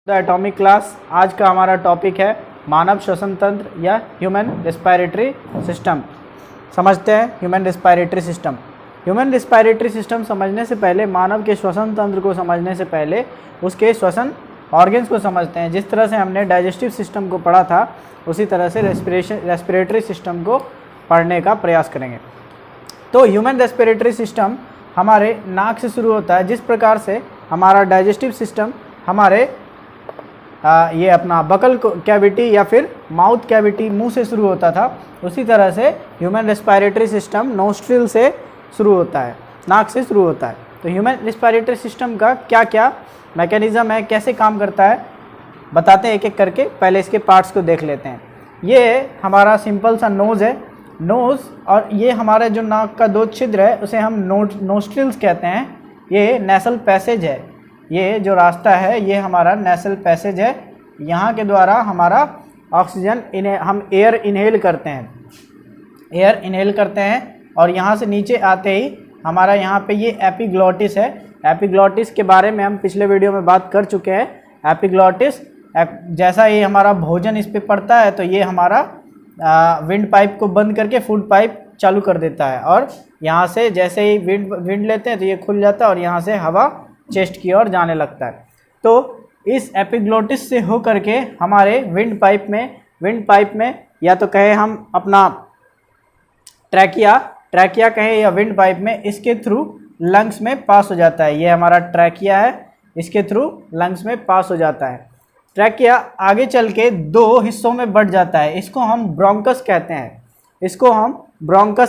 The atomic class. आज का हमारा टॉपिक है मानव श्वसन तंत्र या ह्यूमन रेस्पिरेटरी सिस्टम। समझते हैं human respiratory system. Human respiratory system समझने से पहले, मानव के श्वसन तंत्र को समझने से पहले उसके श्वसन ऑर्गन्स को समझते हैं। जिस तरह से हमने डाइजेस्टिव सिस्टम को पढ़ा था उसी तरह से रेस्पिरेटरी सिस्टम को पढ़ने का प्रयास करेंगे। तो ह्यूमन रेस्पिरेटरी सिस्टम हमारे नाक से शुरू होता है। जिस प्रकार से हमारा डाइजेस्टिव सिस्टम हमारे ये अपना बकल कैविटी या फिर माउथ कैविटी मुंह से शुरू होता था, उसी तरह से ह्यूमन रेस्पिरेटरी सिस्टम नोस्ट्रिल से शुरू होता है, नाक से शुरू होता है। तो ह्यूमन रेस्पिरेटरी सिस्टम का क्या क्या मैकेनिज़्म है, कैसे काम करता है, बताते हैं एक एक करके। पहले इसके पार्ट्स को देख लेते हैं। ये हमारा सिंपल सा नोज़ है, नोज़, और ये हमारा जो नाक का दो छिद्र है उसे हम नोस्ट्रिल्स कहते हैं। ये नेसल पैसेज है, ये जो रास्ता है ये हमारा नेसल पैसेज है। यहाँ के द्वारा हमारा ऑक्सीजन हम एयर इनहेल करते हैं, और यहाँ से नीचे आते ही हमारा यहाँ पे ये एपिग्लॉटिस है। एपिग्लॉटिस के बारे में हम पिछले वीडियो में बात कर चुके हैं। एपिग्लॉटिस जैसा ये हमारा भोजन इस पे पड़ता है तो ये हमारा विंड पाइप को बंद करके फूड पाइप चालू कर देता है, और यहाँ से जैसे ही विंड लेते हैं तो ये खुल जाता है और यहाँ से हवा चेस्ट की ओर जाने लगता है। तो इस एपिग्लॉटिस से होकर के हमारे विंड पाइप में या तो कहें हम अपना ट्रैकिया कहें या विंड पाइप में, इसके थ्रू लंग्स में पास हो जाता है। ये हमारा ट्रैकिया है, इसके थ्रू लंग्स में पास हो जाता है। ट्रैकिया आगे चल के दो हिस्सों में बढ़ जाता है। इसको हम ब्रोंकस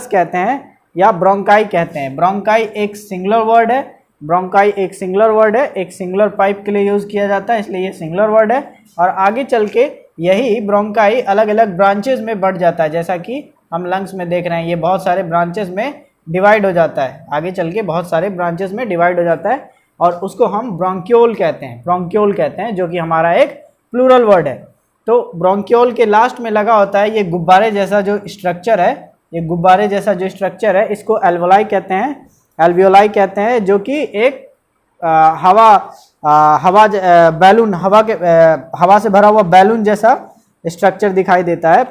कहते हैं, या ब्रोंकाई कहते हैं। ब्रोंकाई एक सिंगुलर वर्ड है, एक सिंगुलर पाइप के लिए यूज़ किया जाता है, इसलिए ये सिंगुलर वर्ड है। और आगे चल के यही ब्रोंकाई अलग अलग ब्रांचेज में बढ़ जाता है, जैसा कि हम लंग्स में देख रहे हैं। ये बहुत सारे ब्रांचेज में डिवाइड हो जाता है, आगे चल के बहुत सारे ब्रांचेज में डिवाइड हो जाता है, और उसको हम ब्रोंक्यूल कहते हैं, जो कि हमारा एक प्लूरल वर्ड है। तो ब्रोंक्यूल के लास्ट में लगा होता है ये गुब्बारे जैसा जो स्ट्रक्चर है, इसको एल्वोलाई कहते हैं, जो कि एक हवा से भरा हुआ बैलून जैसा स्ट्रक्चर दिखाई देता है।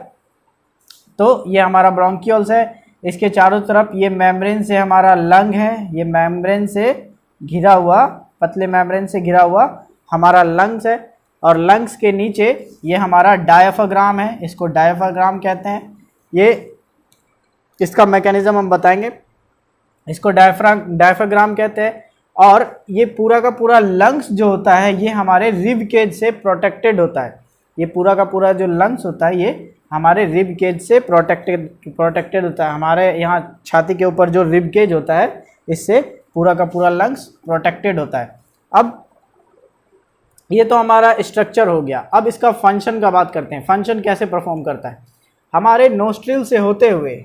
तो ये हमारा ब्रोंक्यूल्स है। इसके चारों तरफ ये मेम्ब्रेन से हमारा लंग है, ये मेम्ब्रेन से घिरा हुआ, पतले मेम्ब्रेन से घिरा हुआ हमारा लंग्स है। और लंग्स के नीचे ये हमारा डायफ्राम है, इसको डायफ्राम कहते हैं। ये इसका मैकेनिज्म हम बताएंगे, इसको डायफ्राम कहते हैं। और ये पूरा का पूरा लंग्स जो होता है ये हमारे रिब केज से प्रोटेक्टेड होता है। ये पूरा का पूरा जो लंग्स होता है ये हमारे रिब केज से प्रोटेक्टेड होता है। हमारे यहाँ छाती के ऊपर जो रिब केज होता है इससे पूरा का पूरा लंग्स प्रोटेक्टेड होता है। अब ये तो हमारा स्ट्रक्चर हो गया। अब इसका फंक्शन का बात करते हैं। फंक्शन कैसे परफॉर्म करता है हमारे नोस्ट्रिल से होते हुए।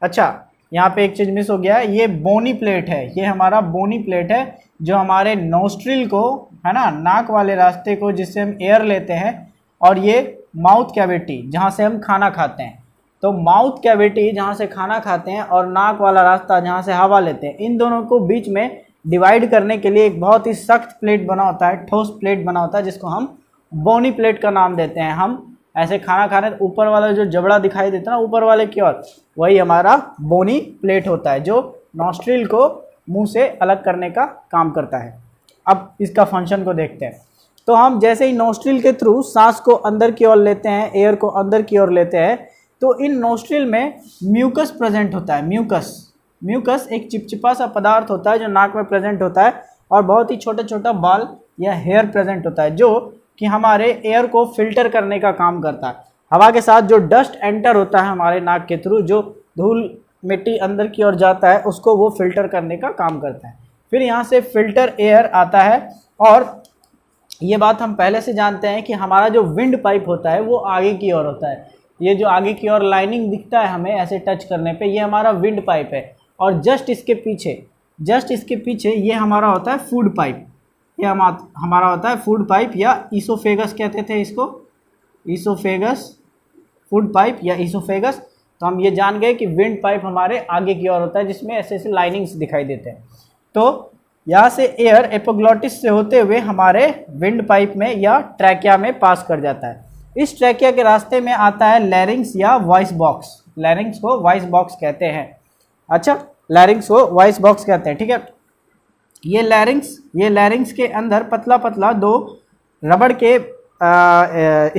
अच्छा, यहाँ पे एक चीज़ मिस हो गया है, ये बोनी प्लेट है, ये हमारा बोनी प्लेट है जो हमारे नोस्ट्रिल को, है ना, नाक वाले रास्ते को जिससे हम एयर लेते हैं, और ये माउथ कैविटी जहाँ से हम खाना खाते हैं। तो माउथ कैविटी जहाँ से खाना खाते हैं और नाक वाला रास्ता जहाँ से हवा लेते हैं, इन दोनों को बीच में डिवाइड करने के लिए एक बहुत ही सख्त प्लेट बना होता है, ठोस प्लेट बना होता है, जिसको हम बोनी प्लेट का नाम देते हैं। हम ऐसे खाना खाने ऊपर वाला जो जबड़ा दिखाई देता है ना ऊपर वाले की ओर, वही हमारा बोनी प्लेट होता है जो नॉस्ट्रिल को मुंह से अलग करने का काम करता है। अब इसका फंक्शन को देखते हैं। तो हम जैसे ही नॉस्ट्रिल के थ्रू सांस को अंदर की ओर लेते हैं, एयर को अंदर की ओर लेते हैं, तो इन नॉस्ट्रिल में म्यूकस प्रेजेंट होता है। म्यूकस एक चिपचिपा सा पदार्थ होता है जो नाक में प्रेजेंट होता है, और बहुत ही छोटा छोटा बाल या हेयर प्रेजेंट होता है जो कि हमारे एयर को फिल्टर करने का काम करता है। हवा के साथ जो डस्ट एंटर होता है हमारे नाक के थ्रू, जो धूल मिट्टी अंदर की ओर जाता है, उसको वो फिल्टर करने का काम करता है। फिर यहाँ से फिल्टर एयर आता है, और ये बात हम पहले से जानते हैं कि हमारा जो विंड पाइप होता है वो आगे की ओर होता है। ये जो आगे की ओर लाइनिंग दिखता है हमें ऐसे टच करने पे, ये हमारा विंड पाइप है। और जस्ट इसके पीछे ये हमारा होता है फूड पाइप। ये हमारा होता है फूड पाइप, या ईसोफेगस कहते थे इसको, ईसोफेगस, फूड पाइप या ईसोफेगस। तो हम ये जान गए कि विंड पाइप हमारे आगे की ओर होता है जिसमें ऐसे ऐसे लाइनिंग्स दिखाई देते हैं। तो यहाँ से एयर एपोग्लॉटिस से होते हुए हमारे विंड पाइप में या ट्रैकिया में पास कर जाता है। इस ट्रैकिया के रास्ते में आता है लैरिंग्स या वॉइस बॉक्स। लैरिंग्स को वॉइस बॉक्स कहते हैं। अच्छा, लैरिंग्स को वॉइस बॉक्स कहते हैं, ठीक है। ये लैरिंग्स के अंदर पतला पतला दो रबड़ के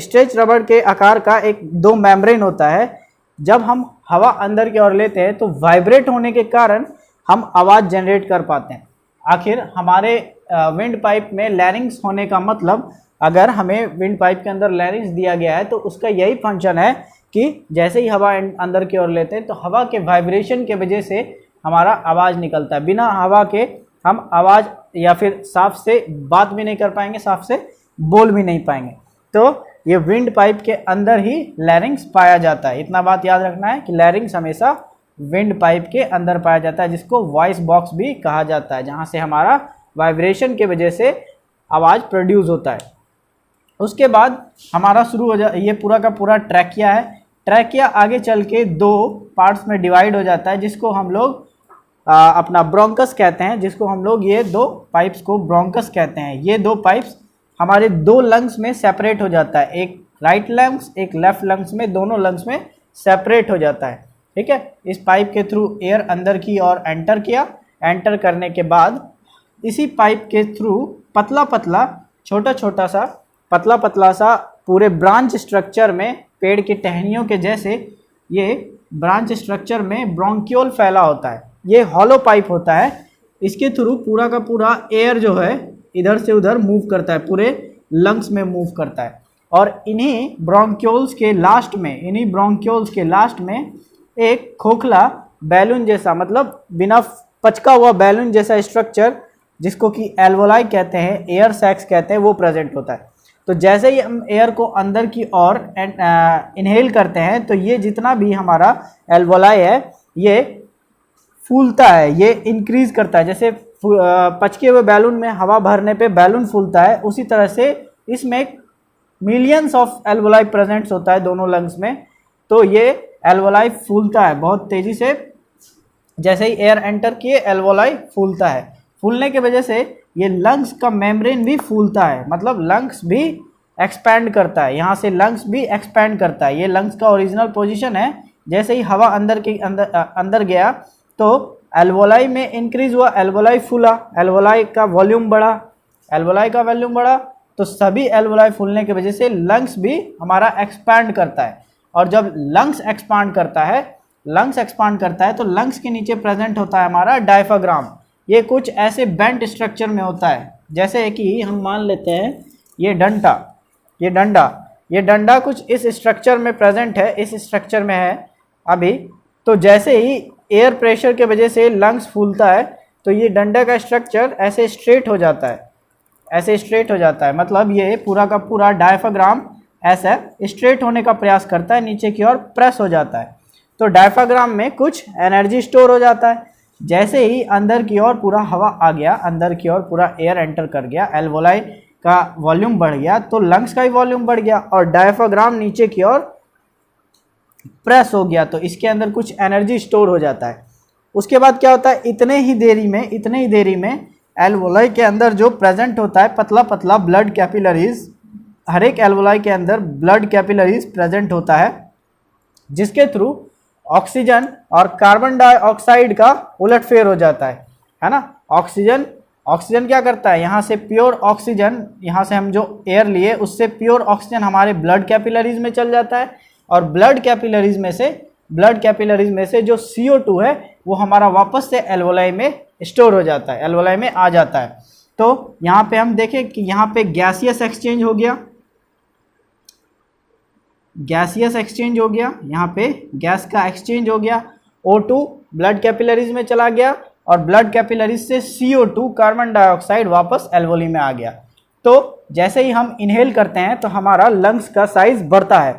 स्ट्रेच रबड़ के आकार का दो मेम्ब्रेन होता है। जब हम हवा अंदर की ओर लेते हैं तो वाइब्रेट होने के कारण हम आवाज़ जनरेट कर पाते हैं। आखिर हमारे विंड पाइप में लैरिंग्स होने का मतलब, अगर हमें विंड पाइप के अंदर लैरिंग्स दिया गया है तो उसका यही फंक्शन है कि जैसे ही हवा अंदर की ओर लेते हैं तो हवा के वाइब्रेशन के वजह से हमारा आवाज़ निकलता है। बिना हवा के हम आवाज़ या फिर साफ से बात भी नहीं कर पाएंगे, साफ से बोल भी नहीं पाएंगे। तो ये विंड पाइप के अंदर ही लैरिंग्स पाया जाता है। इतना बात याद रखना है कि लैरिंग्स हमेशा विंड पाइप के अंदर पाया जाता है, जिसको वॉइस बॉक्स भी कहा जाता है, जहाँ से हमारा वाइब्रेशन के वजह से आवाज़ प्रोड्यूस होता है। उसके बाद हमारा शुरू हो ये पूरा का पूरा ट्रैकिया है। ट्रैकिया आगे चल के दो पार्ट्स में डिवाइड हो जाता है, जिसको हम लोग अपना ब्रोंकस कहते हैं, जिसको हम लोग ये दो पाइप्स को ब्रोंकस कहते हैं। ये दो पाइप्स हमारे दो लंग्स में सेपरेट हो जाता है, एक राइट लंग्स एक लेफ्ट लंग्स में, दोनों लंग्स में सेपरेट हो जाता है, ठीक है। इस पाइप के थ्रू एयर अंदर की और एंटर किया। एंटर करने के बाद इसी पाइप के थ्रू पतला पतला छोटा छोटा सा पतला पतला सा पूरे ब्रांच स्ट्रक्चर में, पेड़ की टहनियों के जैसे ये ब्रांच स्ट्रक्चर में ब्रोंकियोल फैला होता है। ये हॉलो पाइप होता है। इसके थ्रू पूरा का पूरा एयर जो है इधर से उधर मूव करता है, पूरे लंग्स में मूव करता है। और इन्हीं ब्रोंकियोल्स के लास्ट में एक खोखला बैलून जैसा, मतलब बिना पचका हुआ बैलून जैसा स्ट्रक्चर, जिसको कि एल्वोलाई कहते हैं, एयर सैक्स कहते हैं, वो प्रेजेंट होता है। तो जैसे ही हम एयर को अंदर की ओर इनहेल करते हैं तो ये जितना भी हमारा एल्वोलाई है ये फूलता है, ये इंक्रीज करता है। जैसे पचके हुए बैलून में हवा भरने पे बैलून फूलता है, उसी तरह से इसमें मिलियंस ऑफ एल्वोलाई प्रेजेंट्स होता है दोनों लंग्स में। तो ये एल्वोलाई फूलता है बहुत तेज़ी से। जैसे ही एयर एंटर किए एल्वोलाई फूलता है। फूलने की वजह से ये लंग्स का मेम्ब्रेन भी फूलता है, मतलब लंग्स भी एक्सपैंड करता है। यहाँ से लंग्स भी एक्सपैंड करता है। ये लंग्स का ओरिजिनल पोजीशन है। जैसे ही हवा अंदर गया तो एल्वोलाई में इंक्रीज हुआ, एल्वोलाई फूला, एल्वोलाई का वॉल्यूम बढ़ा, तो सभी एल्वोलाई फूलने की वजह से लंग्स भी हमारा एक्सपैंड करता है। और जब लंग्स एक्सपांड करता है तो लंग्स के नीचे प्रेजेंट होता है हमारा डायफ्राम। ये कुछ ऐसे बेंट स्ट्रक्चर में होता है, जैसे कि हम मान लेते हैं ये डंडा कुछ इस स्ट्रक्चर में प्रेजेंट है, इस स्ट्रक्चर में है अभी। तो जैसे ही एयर प्रेशर के वजह से लंग्स फूलता है तो ये डंडा का स्ट्रक्चर ऐसे स्ट्रेट हो जाता है, मतलब ये पूरा का पूरा डायफ्राम ऐसा स्ट्रेट होने का प्रयास करता है, नीचे की ओर प्रेस हो जाता है। तो डायफ्राम में कुछ एनर्जी स्टोर हो जाता है। जैसे ही अंदर की ओर पूरा हवा आ गया, अंदर की ओर पूरा एयर एंटर कर गया, एल्वोलाई का वॉल्यूम बढ़ गया, तो लंग्स का भी वॉल्यूम बढ़ गया और डायफ्राम नीचे की ओर प्रेस हो गया, तो इसके अंदर कुछ एनर्जी स्टोर हो जाता है। उसके बाद क्या होता है, इतने ही देरी में एल्वोलाई के अंदर जो प्रेजेंट होता है पतला पतला ब्लड कैपिलरीज, हर एक एल्वोलाई के अंदर ब्लड कैपिलरीज प्रेजेंट होता है, जिसके थ्रू ऑक्सीजन और कार्बन डाइऑक्साइड का उलटफेर हो जाता है ना। ऑक्सीजन क्या करता है, यहाँ से प्योर ऑक्सीजन, यहाँ से हम जो एयर लिए उससे प्योर ऑक्सीजन हमारे ब्लड कैपिलरीज में चल जाता है, और ब्लड कैपिलरीज में से जो CO2 है वो हमारा वापस से एल्वोलाई में स्टोर हो जाता है, एल्वोलाई में आ जाता है। तो यहाँ पे हम देखें कि यहाँ पे गैसियस एक्सचेंज हो गया, यहाँ पे गैस का एक्सचेंज हो गया। O2 ब्लड कैपिलरीज में चला गया और ब्लड कैपिलरीज से CO2 कार्बन डाइऑक्साइड वापस एल्वोली में आ गया। तो जैसे ही हम इनहेल करते हैं तो हमारा लंग्स का साइज बढ़ता है,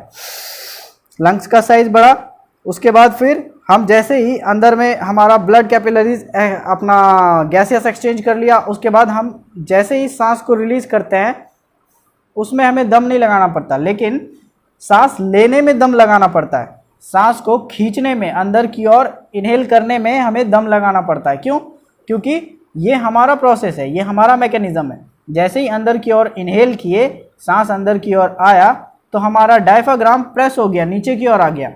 बढ़ा। उसके बाद फिर हम जैसे ही अंदर में हमारा ब्लड कैपिलरीज अपना गैसियस एक्सचेंज कर लिया, उसके बाद हम जैसे ही सांस को रिलीज करते हैं उसमें हमें दम नहीं लगाना पड़ता, लेकिन सांस लेने में दम लगाना पड़ता है। सांस को खींचने में, अंदर की ओर इनहेल करने में हमें दम लगाना पड़ता है। क्यों? क्योंकि ये हमारा प्रोसेस है, ये हमारा मैकेनिज्म है। जैसे ही अंदर की ओर इनहेल किए, सांस अंदर की ओर आया तो हमारा डायफ्राम प्रेस हो गया, नीचे की ओर आ गया,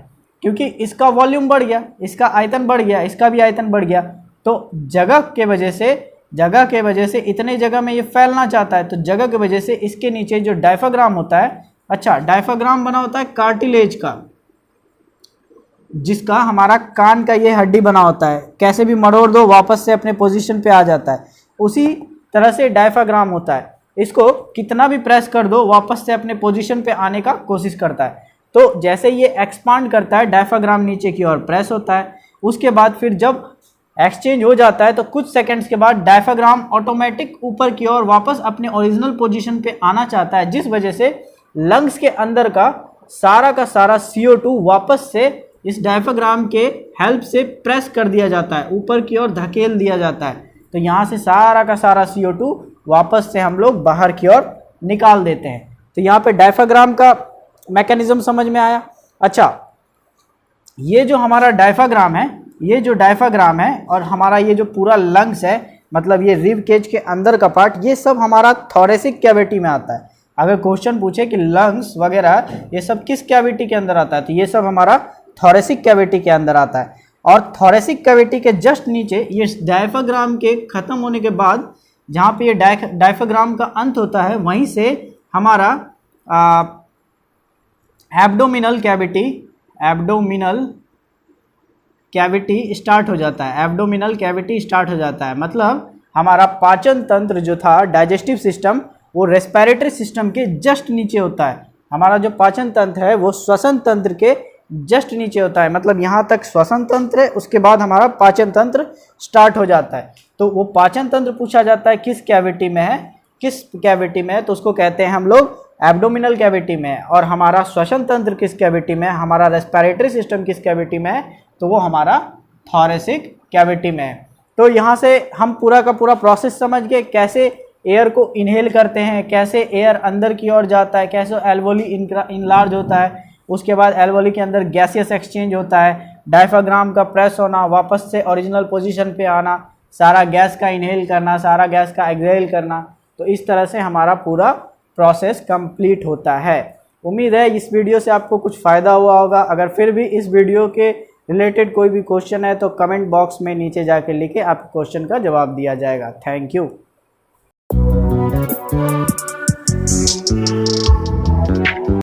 क्योंकि इसका वॉल्यूम बढ़ गया, इसका आयतन बढ़ गया, इसका भी आयतन बढ़ गया। तो जगह के वजह से इतने जगह में ये फैलना चाहता है, तो जगह की वजह से इसके नीचे जो डायफ्राम होता है, अच्छा डायफ्राम बना होता है कार्टिलेज का, जिसका हमारा कान का ये हड्डी बना होता है, कैसे भी मरोड़ दो वापस से अपने पोजीशन पे आ जाता है। उसी तरह से डायफ्राम होता है, इसको कितना भी प्रेस कर दो वापस से अपने पोजीशन पे आने का कोशिश करता है। तो जैसे ये एक्सपांड करता है, डायफ्राम नीचे की ओर प्रेस होता है, उसके बाद फिर जब एक्सचेंज हो जाता है तो कुछ सेकंड्स के बाद डायफ्राम ऑटोमेटिक ऊपर की ओर वापस अपने ओरिजिनल पोजीशन पे आना चाहता है, जिस वजह से लंग्स के अंदर का सारा CO2 वापस से इस डायफ्राम के हेल्प से प्रेस कर दिया जाता है, ऊपर की ओर धकेल दिया जाता है। तो यहाँ से सारा का सारा CO2 वापस से हम लोग बाहर की ओर निकाल देते हैं। तो यहाँ पे डायफ्राम का मैकेनिज्म समझ में आया। अच्छा, ये जो हमारा डायफ्राम है, ये जो डायफ्राम है और हमारा ये जो पूरा लंग्स है, मतलब ये रिब केज के अंदर का पार्ट, ये सब हमारा थोरेसिक कैविटी में आता है। अगर क्वेश्चन पूछे कि लंग्स वगैरह ये सब किस कैविटी के अंदर आता है, तो ये सब हमारा थोरेसिक कैविटी के अंदर आता है। और थोरेसिक कैविटी के जस्ट नीचे ये डायफ्राम के ख़त्म होने के बाद जहाँ पे ये डायफ्राम का अंत होता है, वहीं से हमारा एब्डोमिनल कैविटी स्टार्ट हो जाता है। एब्डोमिनल कैविटी स्टार्ट हो जाता है, मतलब हमारा पाचन तंत्र जो था, डाइजेस्टिव सिस्टम, वो रेस्पिरेटरी सिस्टम के जस्ट नीचे होता है। हमारा जो पाचन तंत्र है वो श्वसन तंत्र के जस्ट नीचे होता है, मतलब यहाँ तक श्वसन तंत्र है, उसके बाद हमारा पाचन तंत्र स्टार्ट हो जाता है। तो वो पाचन तंत्र पूछा जाता है किस कैविटी में है, तो उसको कहते हैं हम लोग एब्डोमिनल कैविटी में है। और हमारा श्वसन तंत्र किस कैविटी में है, हमारा रेस्पिरेटरी सिस्टम किस कैविटी में है, तो वो हमारा थोरेसिक कैविटी में है। तो यहाँ से हम पूरा का पूरा प्रोसेस समझ गए, कैसे एयर को इनहेल करते हैं, कैसे एयर अंदर की ओर जाता है, कैसे एल्वोली इनलार्ज होता है, उसके बाद एल्वोली के अंदर गैसियस एक्सचेंज होता है, डायफ्राम का प्रेस होना, वापस से ओरिजिनल पोजीशन पे आना, सारा गैस का इनहेल करना, सारा गैस का एक्सहेल करना। तो इस तरह से हमारा पूरा प्रोसेस कंप्लीट होता है। उम्मीद है इस वीडियो से आपको कुछ फ़ायदा हुआ होगा। अगर फिर भी इस वीडियो के रिलेटेड कोई भी क्वेश्चन है तो कमेंट बॉक्स में नीचे जाके लिखे, आपके क्वेश्चन का जवाब दिया जाएगा। Thank you.